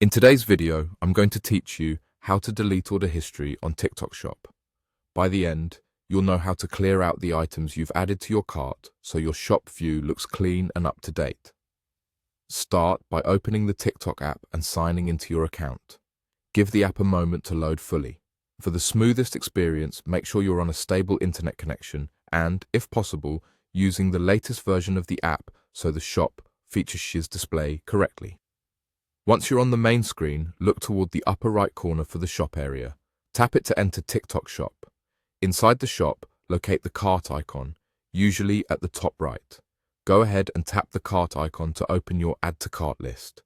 In today's video, I'm going to teach you how to delete order history on TikTok Shop. By the end, you'll know how to clear out the items you've added to your cart so your shop view looks clean and up to date. Start by opening the TikTok app and signing into your account. Give the app a moment to load fully. For the smoothest experience, make sure you're on a stable internet connection and, if possible, using the latest version of the app so the shop features Shiz display correctly. Once you're on the main screen, look toward the upper right corner for the shop area. Tap it to enter TikTok Shop. Inside the shop, locate the cart icon, usually at the top right. Go ahead and tap the cart icon to open your Add to Cart list.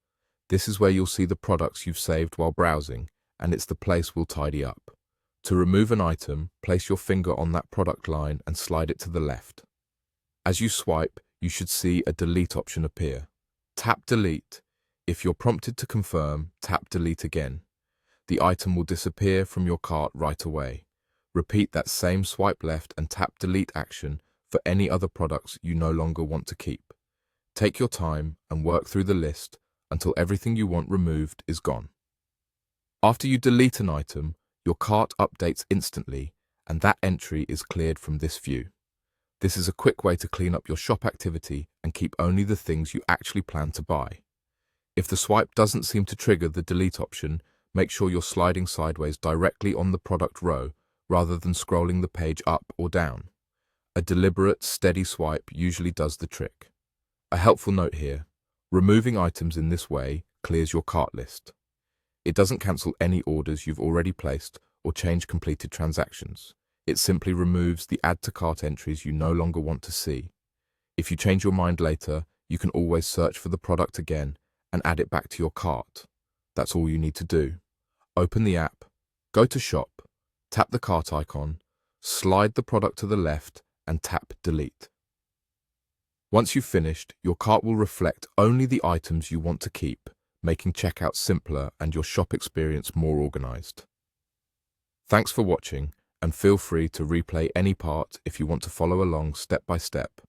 This is where you'll see the products you've saved while browsing, and it's the place we'll tidy up. To remove an item, place your finger on that product line and slide it to the left. As you swipe, you should see a delete option appear. Tap Delete. If you're prompted to confirm, tap Delete again. The item will disappear from your cart right away. Repeat that same swipe left and tap Delete action for any other products you no longer want to keep. Take your time and work through the list until everything you want removed is gone. After you delete an item, your cart updates instantly and that entry is cleared from this view. This is a quick way to clean up your shop activity and keep only the things you actually plan to buy. If the swipe doesn't seem to trigger the delete option, make sure you're sliding sideways directly on the product row rather than scrolling the page up or down. A deliberate, steady swipe usually does the trick. A helpful note here: removing items in this way clears your cart list. It doesn't cancel any orders you've already placed or change completed transactions. It simply removes the add to cart entries you no longer want to see. If you change your mind later, you can always search for the product again and add it back to your cart. That's all you need to do. Open the app, go to Shop, tap the cart icon, slide the product to the left and tap Delete. Once you've finished, your cart will reflect only the items you want to keep, making checkout simpler and your shop experience more organized. Thanks for watching, and feel free to replay any part if you want to follow along step by step.